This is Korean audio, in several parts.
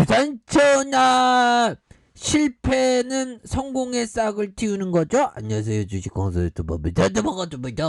부산전화 실패는 성공의 싹을 틔우는 거죠. 안녕하세요, 주식공사 유튜버입니다. 반갑습니다.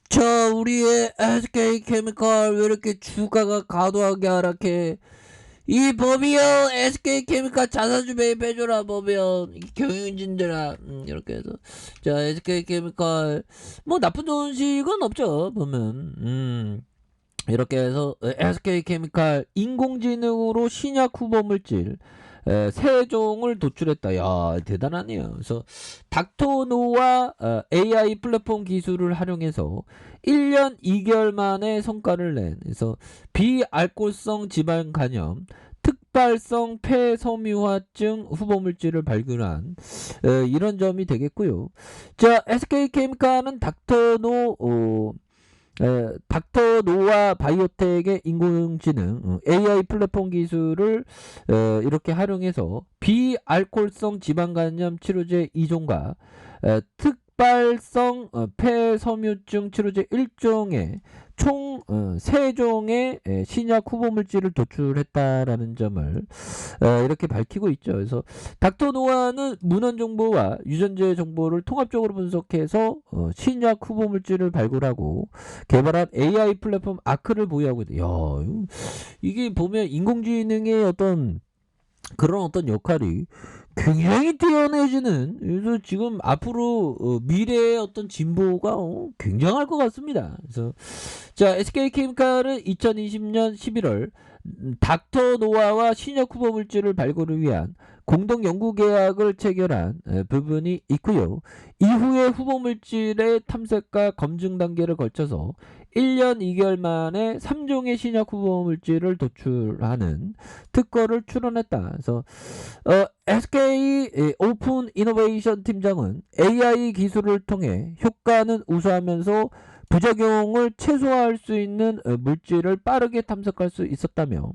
저 우리의 SK케미칼 왜 이렇게 주가가 과도하게 하락해? 이 법이요, SK케미칼 자사주 매입해줘라 법이요, 경영진들아. 이렇게 해서 자, SK케미칼 뭐 나쁜 소식은 없죠 보면. 이렇게 해서 SK케미칼 인공지능으로 신약 후보물질 3종을 도출했다. 야, 대단하네요. 그래서 닥터노와 AI 플랫폼 기술을 활용해서 1년 2개월 만에 성과를 낸, 그래서 비알코올성 지방 간염, 특발성 폐섬유화증 후보물질을 발견한 이런 점이 되겠고요. 자, SK케미칼은 닥터노와 바이오텍의 인공지능 AI 플랫폼 기술을 이렇게 활용해서 비알코올성 지방간염 치료제 2종과 특발성 폐섬유증 치료제 1종의 총 3종의 신약 후보물질을 도출했다라는 점을 이렇게 밝히고 있죠. 그래서 닥터노아는 문헌 정보와 유전자 정보를 통합적으로 분석해서 신약 후보물질을 발굴하고 개발한 AI 플랫폼 아크를 보유하고 있다. 야, 이게 보면 인공지능의 그런 역할이 굉장히 뛰어내지는, 그래서 지금 앞으로 미래의 진보가 굉장할 것 같습니다. 그래서 자, SK케미칼은 2020년 11월 닥터노아와 신약 후보 물질을 발굴을 위한 공동 연구 계약을 체결한 부분이 있고요. 이후에 후보 물질의 탐색과 검증 단계를 거쳐서 1년 2개월 만에 3종의 신약 후보 물질을 도출하는 특허를 출원했다. 그래서 SK 오픈 이노베이션 팀장은 AI 기술을 통해 효과는 우수하면서 부작용을 최소화할 수 있는 물질을 빠르게 탐색할 수 있었다며,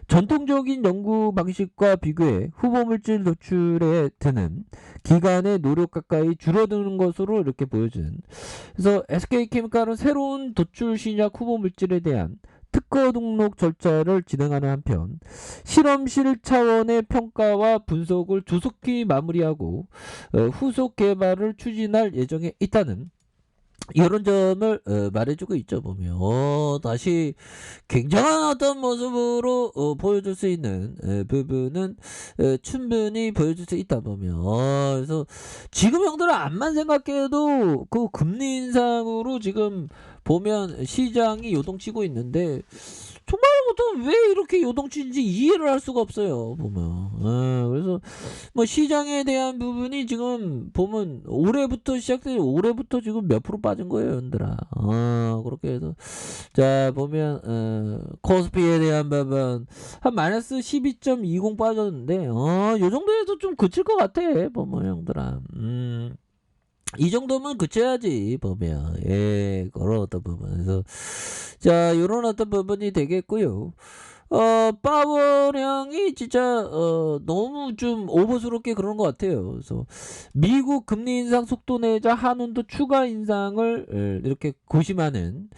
전통적인 연구 방식과 비교해 후보 물질 도출에 드는 기간의 노력 가까이 줄어드는 것으로 이렇게 보여준. 그래서 SK케미칼은 새로운 도출 신약 후보 물질에 대한 특허 등록 절차를 진행하는 한편 실험실 차원의 평가와 분석을 조속히 마무리하고 후속 개발을 추진할 예정에 있다는 이런 점을 말해주고 있죠. 보면 다시 굉장한 모습으로 보여줄 수 있는 부분은 충분히 보여줄 수 있다. 보면 그래서 지금 형들은 암만 생각해도 그 금리 인상으로 지금 보면 시장이 요동치고 있는데, 정말부터 왜 이렇게 요동치는지 이해를 할 수가 없어요. 보면 그래서 뭐 시장에 대한 부분이 지금 보면 올해부터 올해부터 지금 몇 프로 빠진 거예요, 얘들아. 그렇게 해서 자, 보면 코스피에 대한 부분 한 마이너스 12.20 빠졌는데 요 정도에서 좀 그칠 것 같아. 보면 형들아. 이 정도면 그쳐야지 보면. 그런 부분에서 자, 요런 부분이 되겠고요. 파월형이 진짜 너무 좀 오버스럽게 그런 것 같아요. 그래서 미국 금리 인상 속도 내자 한운도 추가 인상을 이렇게 고심하는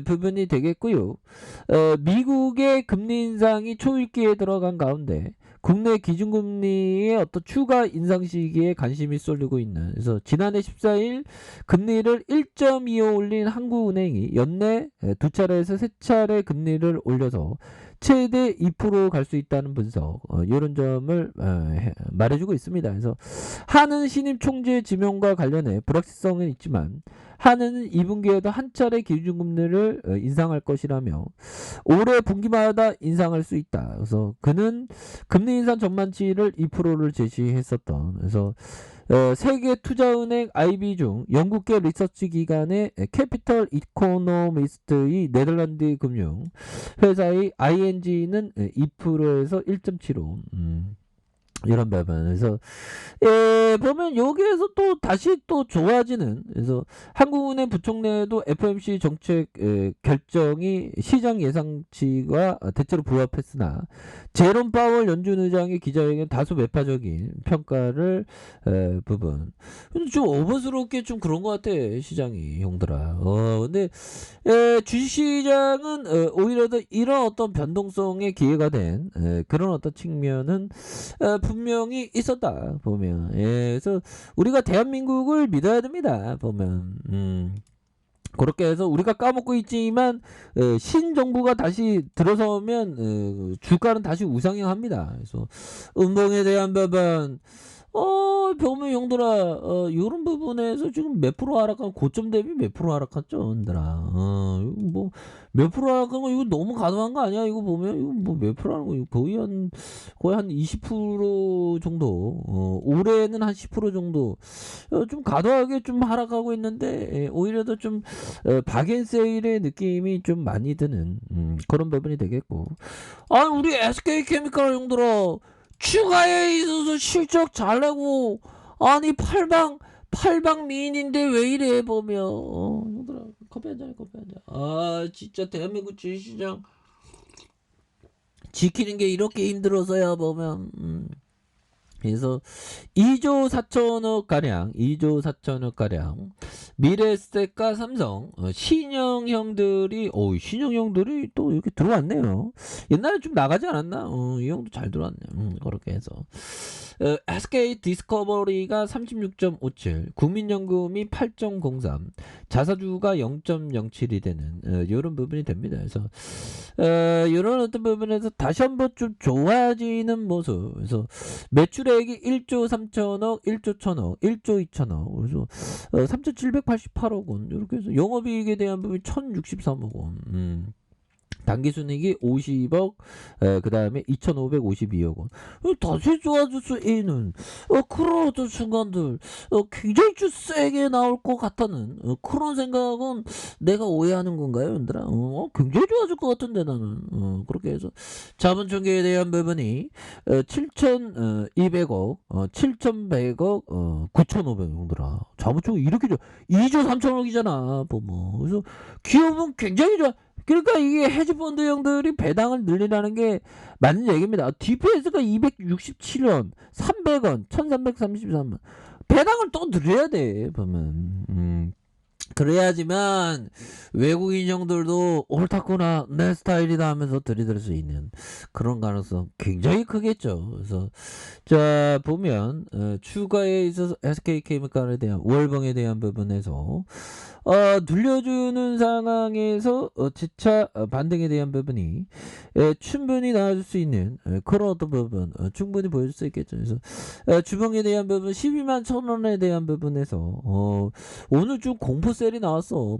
부분이 되겠고요. 미국의 금리 인상이 초읽기에 들어간 가운데 국내 기준금리의 추가 인상 시기에 관심이 쏠리고 있는, 그래서 지난해 14일 금리를 1.25 올린 한국은행이 연내 2차례에서 3차례 금리를 올려서 최대 2% 갈 수 있다는 분석, 이런 점을 말해주고 있습니다. 그래서 한은 신임 총재 지명과 관련해 불확실성은 있지만 한은 2분기에도 한 차례 기준금리를 인상할 것이라며 올해 분기마다 인상할 수 있다. 그래서 그는 금리 인상 전망치를 2%를 제시했었던, 그래서 세계 투자은행 IB 중 영국계 리서치 기관의 캐피털 이코노미스트의 네덜란드 금융 회사의 ING는 2%에서 1.75. 이런 부분에서 보면 여기에서 또 다시 또 좋아지는, 그래서 한국은행 부총리도 FOMC 정책 결정이 시장 예상치가 대체로 부합했으나 제롬 파월 연준 의장의 기자회견 다소 매파적인 평가를 부분. 근데 좀 오버스럽게 좀 그런 것 같아 시장이, 형들아. 근데 주식시장은 오히려 더 이런 어떤 변동성의 기회가 된 그런 어떤 측면은 분명히 있었다 보면. 그래서 우리가 대한민국을 믿어야 됩니다 보면. 그렇게 해서 우리가 까먹고 있지만 신정부가 다시 들어서면 주가는 다시 우상향합니다. 그래서 음봉에 대한 부분 보면 형들아, 요런 부분에서 지금 몇 프로 하락한, 고점 대비 몇 프로 하락했죠, 형들아. 이거 뭐, 몇 프로 하락한 거, 이거 너무 가능한 거 아니야? 이거 보면, 이거 뭐 몇 프로 하는 거, 이거 거의 한 20% 정도, 올해는 한 10% 정도, 좀 과도하게 좀 하락하고 있는데, 오히려 더 좀, 박앤세일의 느낌이 좀 많이 드는, 그런 부분이 되겠고. 아, 우리 SK케미칼 형들아, 추가에 있어서 실적 잘 내고, 아니 팔방 미인인데 왜 이래 보면. 형들아, 커피 한잔해, 커피 한잔. 아 진짜 대한민국 주식시장 지키는 게 이렇게 힘들어서야 보면. 그래서 2조 4천억 가량, 2조 4천억 가량 미래에셋과 삼성 신형형들이 또 이렇게 들어왔네요. 옛날에 좀 나가지 않았나? 이 형도 잘 들어왔네. 그렇게 해서 SK 디스커버리가 36.57, 국민연금이 8.03, 자사주가 0.07이 되는 이런 부분이 됩니다. 그래서 이런 어떤 부분에서 다시 한번 좀 좋아지는 모습. 그래서 매출액이 1조 3천억, 1조 1천억, 1조 2천억. 그래서 3,788억 원. 이렇게 해서 영업이익에 대한 부분이 1,063억 원. 당기순이익이 50억, 그 다음에 2,552억 원. 다시 좋아졌어, A는. 그런 어떤 순간들, 굉장히 좀 세게 나올 것 같다는, 그런 생각은 내가 오해하는 건가요, 얘들아? 굉장히 좋아질 것 같은데, 나는. 그렇게 해서. 자본총계에 대한 부분이, 7,200억, 7,100억, 9,500억, 형들아. 자본총계 이렇게 좋아. 2조 3천억이잖아, 보면. 그래서 기업은 굉장히 좋아. 그러니까 이게 헤지펀드 형들이 배당을 늘리라는 게 맞는 얘기입니다. DPS가 267원, 300원, 1333원. 배당을 또 늘려야 돼, 보면. 그래야지만 외국인 형들도 옳다구나, 내 스타일이다 하면서 들이댈 수 있는 그런 가능성 굉장히 크겠죠. 그래서 자 보면 추가에 있어서 SK케미칼에 대한 월봉에 대한 부분에서 눌려주는 상황에서 재차 반등에 대한 부분이 충분히 나와줄 수 있는 그런 어떤 부분 충분히 보여줄 수 있겠죠. 그래서 주봉에 대한 부분 12만 1,000원에 대한 부분에서 오늘 좀 공포셀이 나왔어.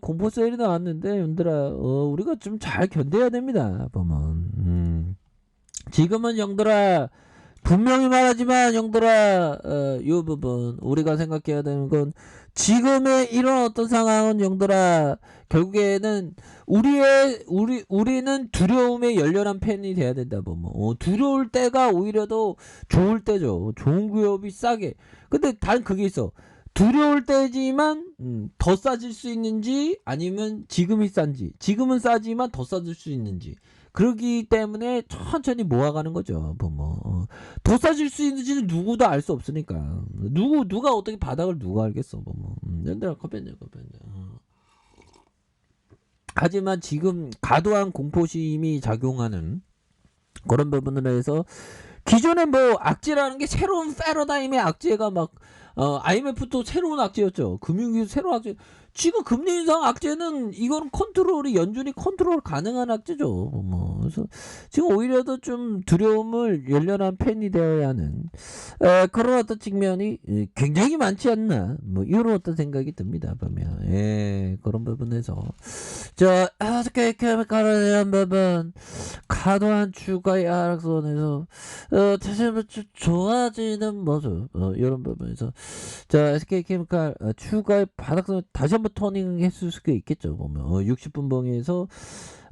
공포셀이 나왔는데 얘들아 우리가 좀 잘 견뎌야 됩니다. 보면 지금은 형들아 분명히 말하지만 형들아 요 부분 우리가 생각해야 되는 건 지금의 이런 어떤 상황은 형들아 결국에는 우리는 두려움의 열렬한 팬이 돼야 된다 보면 두려울 때가 오히려 더 좋을 때죠. 좋은 기업이 싸게. 근데 단 그게 있어. 두려울 때지만 더 싸질 수 있는지 아니면 지금이 싼지 지금은 싸지만 더 싸질 수 있는지 그러기 때문에 천천히 모아가는 거죠. 뭐 더 싸질 수 있는지는 누구도 알 수 없으니까 누가 어떻게 바닥을 누가 알겠어. 얘들아 커피 한잔. 하지만 지금 과도한 공포심이 작용하는 그런 부분으로 해서 기존에 뭐 악재라는 게 새로운 패러다임의 악재가 막 IMF도 새로운 악재였죠. 금융기술 새로운 악재. 지금 금리 인상 악재는 이거는 컨트롤이 연준이 컨트롤 가능한 악재죠. 그래서 지금 오히려 더 좀 두려움을 열렬한 팬이 되어야 하는 그런 어떤 측면이 굉장히 많지 않나. 뭐 이런 어떤 생각이 듭니다. 보면 그런 부분에서 자 SK케미칼에 대한 부분 과도한 추가의 하락선에서 다시 한번 좋아지는 모습 이런 부분에서 자 SK케미칼 추가의 바닥선 다시 한번 터닝 했을 수가 있겠죠. 보면 60분봉에서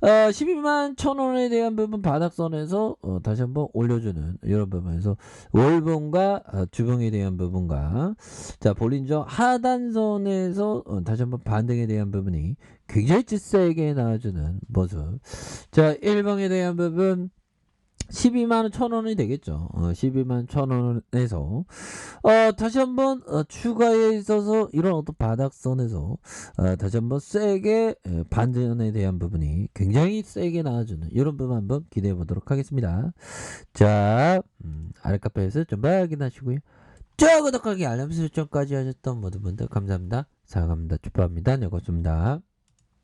12만 1,000원에 대한 부분 바닥선에서 다시 한번 올려주는 이런 부분에서 월봉과 주봉에 대한 부분과 자 볼린저 하단선에서 다시 한번 반등에 대한 부분이 굉장히 세게 나와주는 모습. 자 1봉에 대한 부분 12만 1,000원이 되겠죠. 12만 1,000원에서 다시 한번 추가에 있어서 이런 어떤 바닥선에서 다시 한번 세게 반전에 대한 부분이 굉장히 세게 나와주는 이런 부분 한번 기대해 보도록 하겠습니다. 자 아래 카페에서 좀 확인하시고요. 저 구독하기 알람 설정까지 하셨던 모든 분들 감사합니다. 사랑합니다. 축복합니다. 네 고맙습니다.